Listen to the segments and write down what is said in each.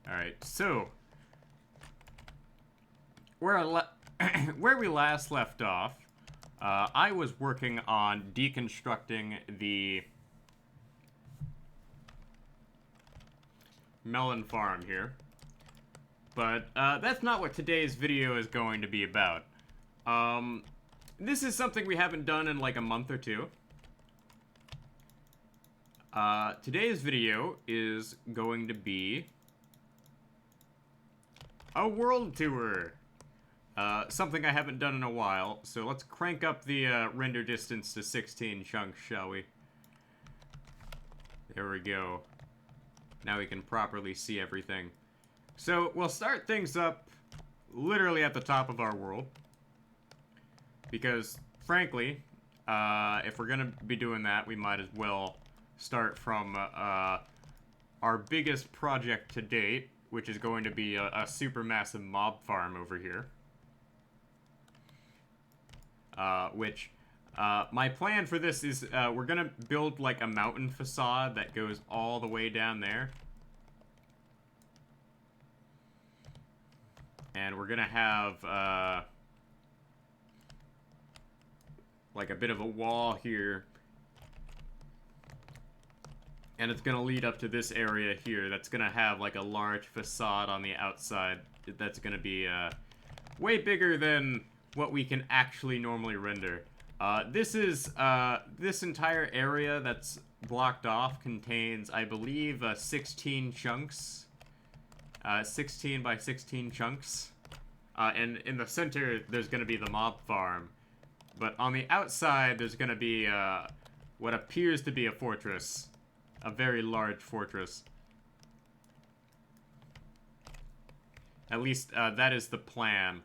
Alright, so where we last left off, I was working on deconstructing the melon farm here. But that's not what today's video is going to be about. This is something we haven't done in like a month or two. Today's video is going to be a world tour. Something I haven't done in a while, so let's crank up the render distance to 16 chunks, shall we? There we go. Now we can properly see everything. So, we'll start things up literally at the top of our world. Because, frankly, if we're gonna be doing that, we might as well start from our biggest project to date, which is going to be a supermassive mob farm over here. My plan for this is we're gonna build like a mountain facade that goes all the way down there. And we're gonna have like a bit of a wall here. And it's gonna lead up to this area here that's gonna have like a large facade on the outside that's gonna be way bigger than what we can actually normally render. This entire area that's blocked off contains, I believe, 16 chunks. 16 by 16 chunks. And in the center, there's gonna be the mob farm. But on the outside, there's gonna be what appears to be a fortress. A very large fortress. At least, that is the plan.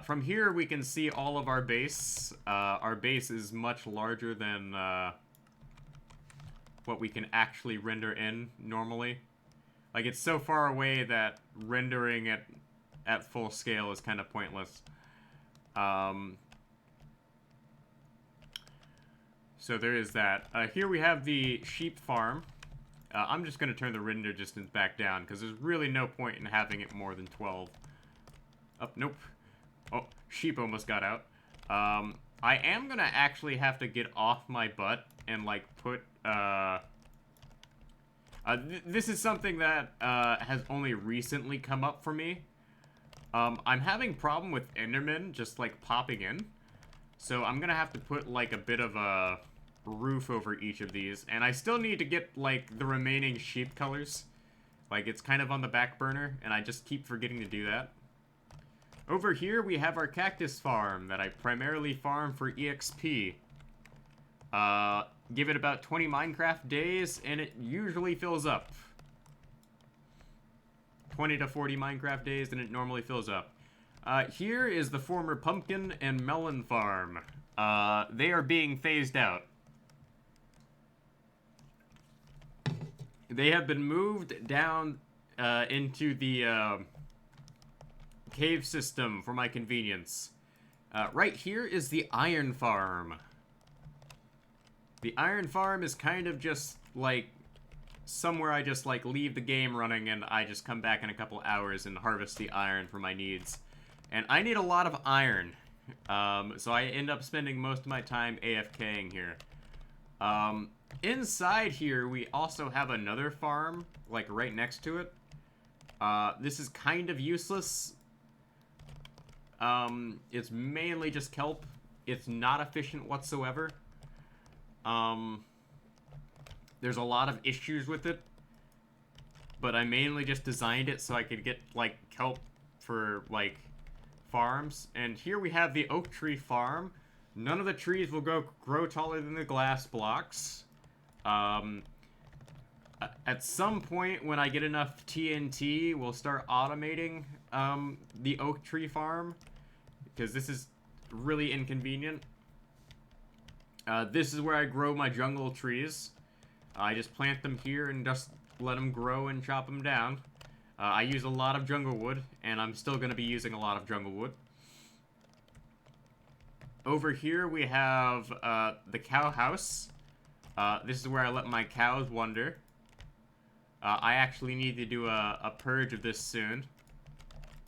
From here, we can see all of our base. Our base is much larger than what we can actually render in normally. Like, it's so far away that rendering it at full scale is kind of pointless. So there is that. Here we have the sheep farm. I'm just going to turn the render distance back down, because there's really no point in having it more than 12. Oh, nope. Oh, sheep almost got out. I am gonna actually have to get off my butt and, like, put, this is something that, has only recently come up for me. I'm having problem with Endermen just, like, popping in. So I'm gonna have to put, like, a bit of a roof over each of these. And I still need to get, like, the remaining sheep colors. Like, it's kind of on the back burner, and I just keep forgetting to do that. Over here, we have our cactus farm that I primarily farm for EXP. Give it about 20 Minecraft days, and it usually fills up. 20 to 40 Minecraft days, and it normally fills up. Here is the former pumpkin and melon farm. They are being phased out. They have been moved down into the cave system for my convenience. Right here is the iron farm. The iron farm is kind of just like somewhere I just like leave the game running and I just come back in a couple hours and harvest the iron for my needs. And I need a lot of iron. So I end up spending most of my time AFKing here. Inside here, we also have another farm, like right next to it. This is kind of useless. It's mainly just kelp. It's not efficient whatsoever. There's a lot of issues with it. But I mainly just designed it so I could get, like, kelp for, like, farms. And here we have the oak tree farm. None of the trees will grow taller than the glass blocks. At some point, when I get enough TNT, we'll start automating, the oak tree farm. Because this is really inconvenient. This is where I grow my jungle trees. I just plant them here and just let them grow and chop them down. I use a lot of jungle wood, and I'm still going to be using a lot of jungle wood. Over here we have the cow house. This is where I let my cows wander. I actually need to do a purge of this soon,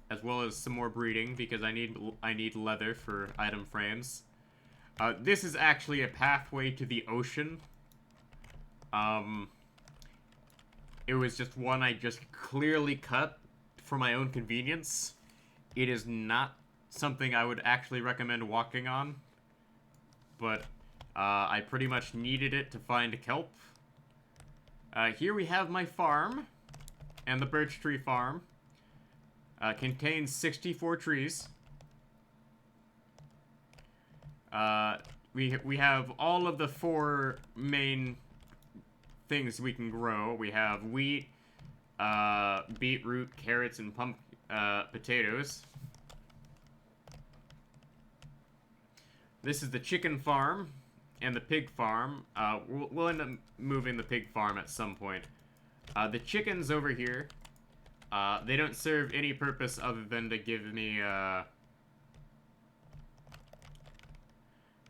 as well as some more breeding because I need leather for item frames. This is actually a pathway to the ocean. It was just one I just clearly cut for my own convenience. It is not something I would actually recommend walking on, but I pretty much needed it to find kelp. Here we have my farm, and the birch tree farm. Contains 64 trees. We have all of the 4 main things we can grow. We have wheat, beetroot, carrots, and potatoes. This is the chicken farm and the pig farm. We'll end up moving the pig farm at some point. The chickens over here, they don't serve any purpose other than to give me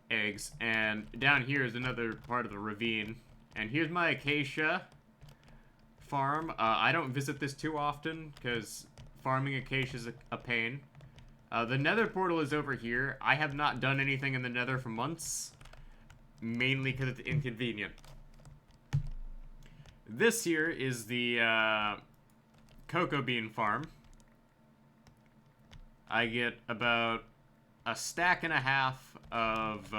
eggs. And down here is another part of the ravine. And here's my acacia farm. I don't visit this too often because farming acacia is a pain. The nether portal is over here. I have not done anything in the nether for months, mainly because it's inconvenient. This here is the cocoa bean farm. I get about a stack and a half of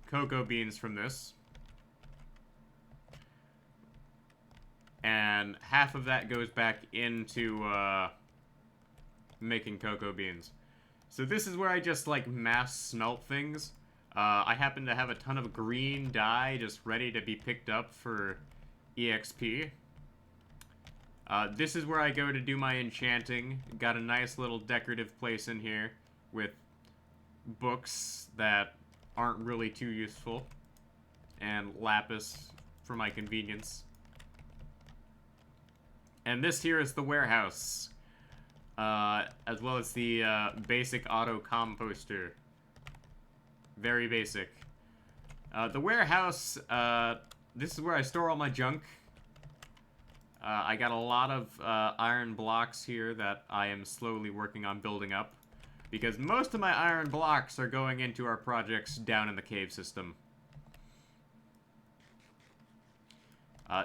cocoa beans from this. And half of that goes back into making cocoa beans. So this is where I just like mass smelt things. I happen to have a ton of green dye just ready to be picked up for EXP. This is where I go to do my enchanting. Got a nice little decorative place in here with books that aren't really too useful, and lapis for my convenience. And this here is the warehouse, as well as the basic auto composter. Very basic. The warehouse, this is where I store all my junk. I got a lot of iron blocks here that I am slowly working on building up, because most of my iron blocks are going into our projects down in the cave system.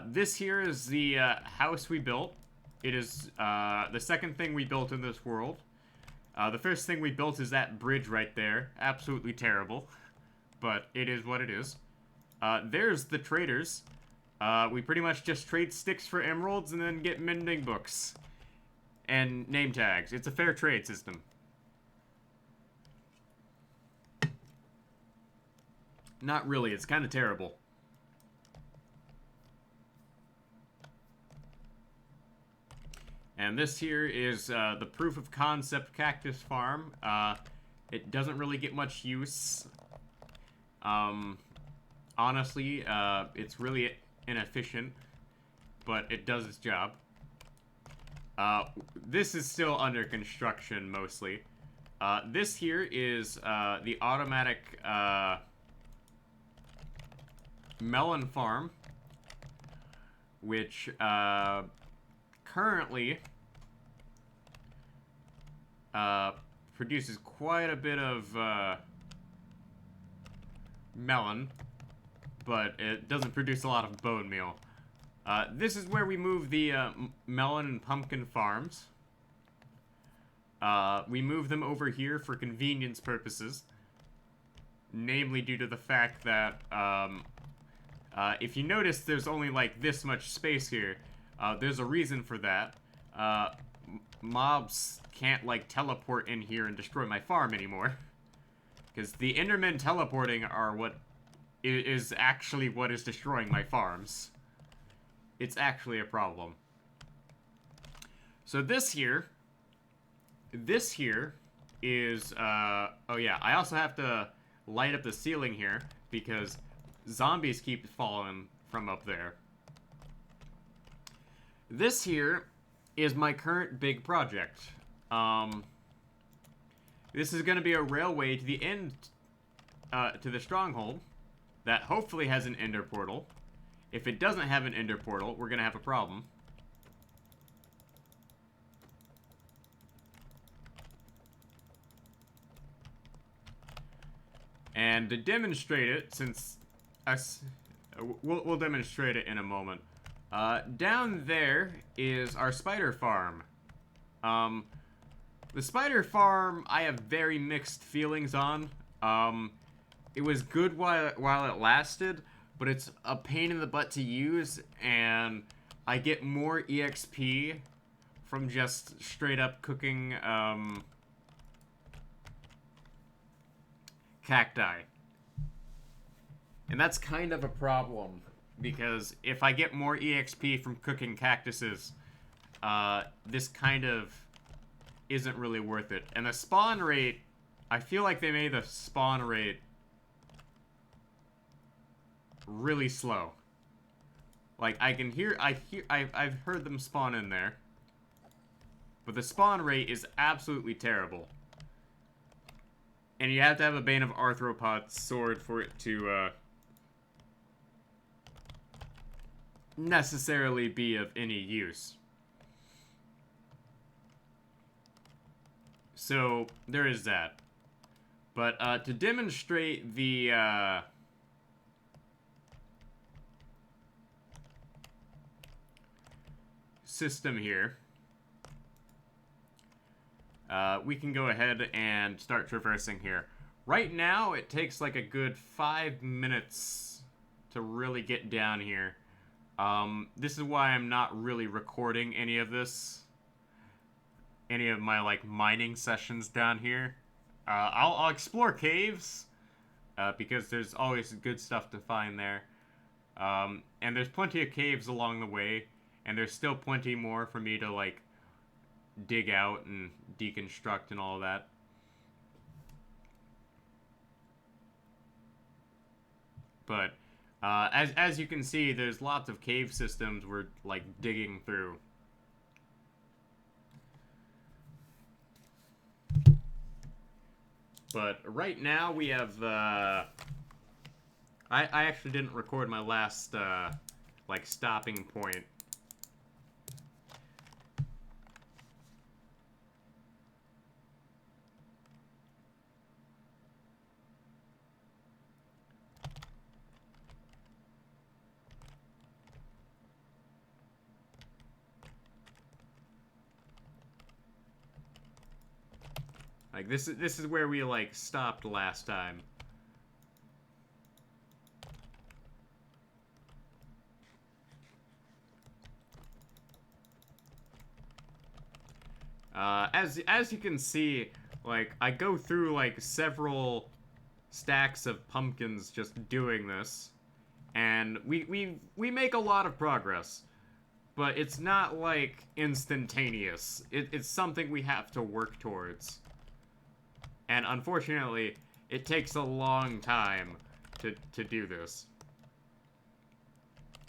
This here is the house we built. It is the second thing we built in this world. The first thing we built is that bridge right there. Absolutely terrible, but it is what it is. There's the traders. We pretty much just trade sticks for emeralds and then get mending books and name tags. It's a fair trade system. Not really, it's kind of terrible. And this here is the proof of concept cactus farm. It doesn't really get much use. Honestly, it's really inefficient, but it does its job. This is still under construction, mostly. This here is the automatic melon farm, which currently produces quite a bit of melon, but it doesn't produce a lot of bone meal. This is where we move the melon and pumpkin farms. We move them over here for convenience purposes, namely due to the fact that if you notice there's only like this much space here. There's a reason for that. Mobs can't like teleport in here and destroy my farm anymore, because the Endermen teleporting are what is actually what is destroying my farms. It's actually a problem. So this here is, oh yeah, I also have to light up the ceiling here, because zombies keep falling from up there. This here is my current big project. This is going to be a railway to the end, to the stronghold. that hopefully has an ender portal. If it doesn't have an ender portal, we're gonna have a problem. And to demonstrate it, since we'll demonstrate it in a moment. Down there is our spider farm. The spider farm I have very mixed feelings on. It was good while it lasted, but it's a pain in the butt to use, and I get more EXP from just straight up cooking cacti. And that's kind of a problem, because if I get more EXP from cooking cactuses, this kind of isn't really worth it. And the spawn rate, I feel like they made the spawn rate really slow. Like, I've heard them spawn in there, but the spawn rate is absolutely terrible. And you have to have a Bane of Arthropod sword for it to necessarily be of any use. So, there is that. But to demonstrate the system here, we can go ahead and start traversing here. Right now, it takes like a good 5 minutes to really get down here. This is why I'm not really recording any of this. Any of my, like, mining sessions down here. I'll explore caves, because there's always good stuff to find there. And there's plenty of caves along the way, and there's still plenty more for me to, like, dig out and deconstruct and all that. But as you can see, there's lots of cave systems we're like digging through. But right now we have I actually didn't record my last like stopping point. Like, this is where we, like, stopped last time. As you can see, like, I go through, like, several stacks of pumpkins just doing this. And we make a lot of progress. But it's not, like, instantaneous. It's something we have to work towards. And unfortunately, it takes a long time to do this.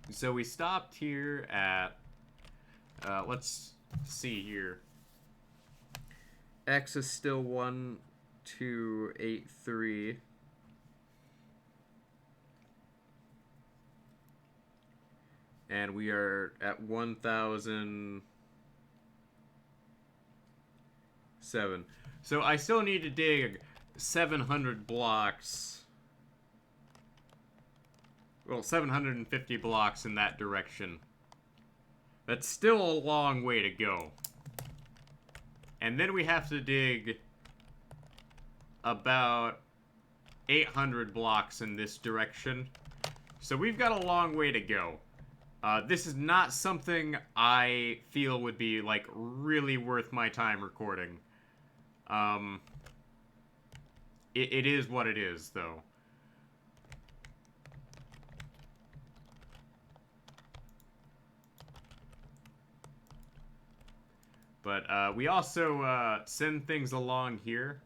So we stopped here at, let's see here. X is still 1283. And we are at 1007. So I still need to dig 700 blocks. Well, 750 blocks in that direction. That's still a long way to go. And then we have to dig about 800 blocks in this direction. So we've got a long way to go. This is not something I feel would be, like, really worth my time recording. It is what it is, though. But, we also, send things along here.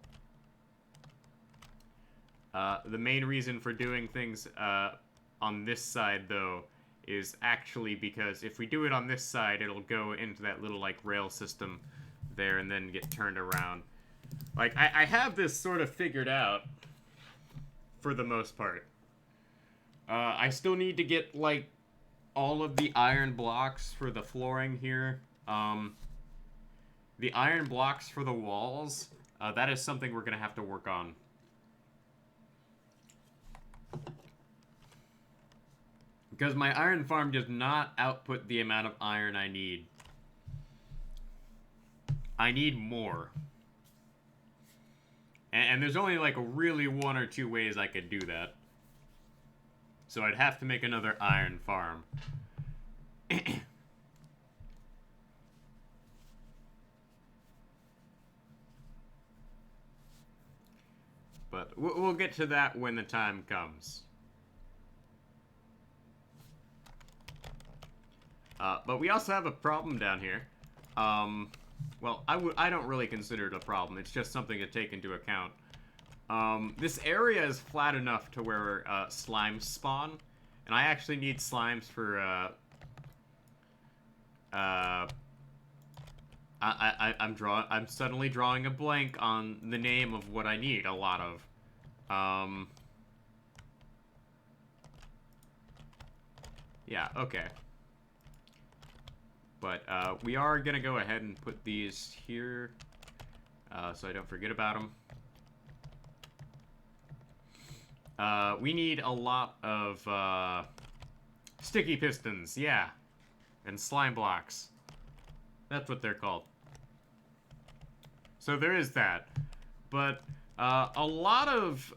The main reason for doing things, on this side, though, is actually because if we do it on this side, it'll go into that little, like, rail system there and then get turned around. Like, I have this sort of figured out, for the most part. I still need to get, like, all of the iron blocks for the flooring here. The iron blocks for the walls, that is something we're gonna have to work on. Because my iron farm does not output the amount of iron I need. I need more. And there's only like really one or two ways I could do that. So I'd have to make another iron farm. But we'll get to that when the time comes. But we also have a problem down here. Well, I don't really consider it a problem. It's just something to take into account. This area is flat enough to where slimes spawn, and I actually need slimes for I'm suddenly drawing a blank on the name of what I need a lot of. Yeah, okay. But we are gonna go ahead and put these here, so I don't forget about them. We need a lot of sticky pistons, yeah, and slime blocks. That's what they're called. So there is that. But a lot of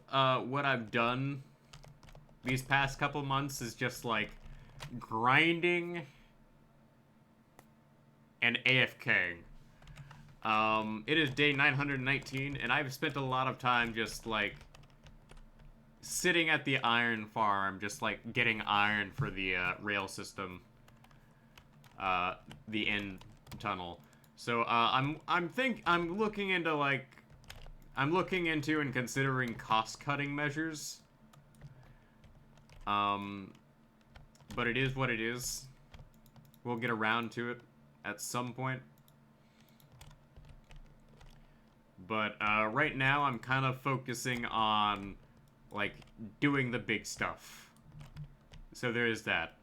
what I've done these past couple months is just like grinding and AFK. It is day 919, and I've spent a lot of time just like sitting at the iron farm, just like getting iron for the rail system, the end tunnel. So I'm looking into and considering cost-cutting measures. But it is what it is. We'll get around to it at some point. But right now I'm kind of focusing on like doing the big stuff. So there is that.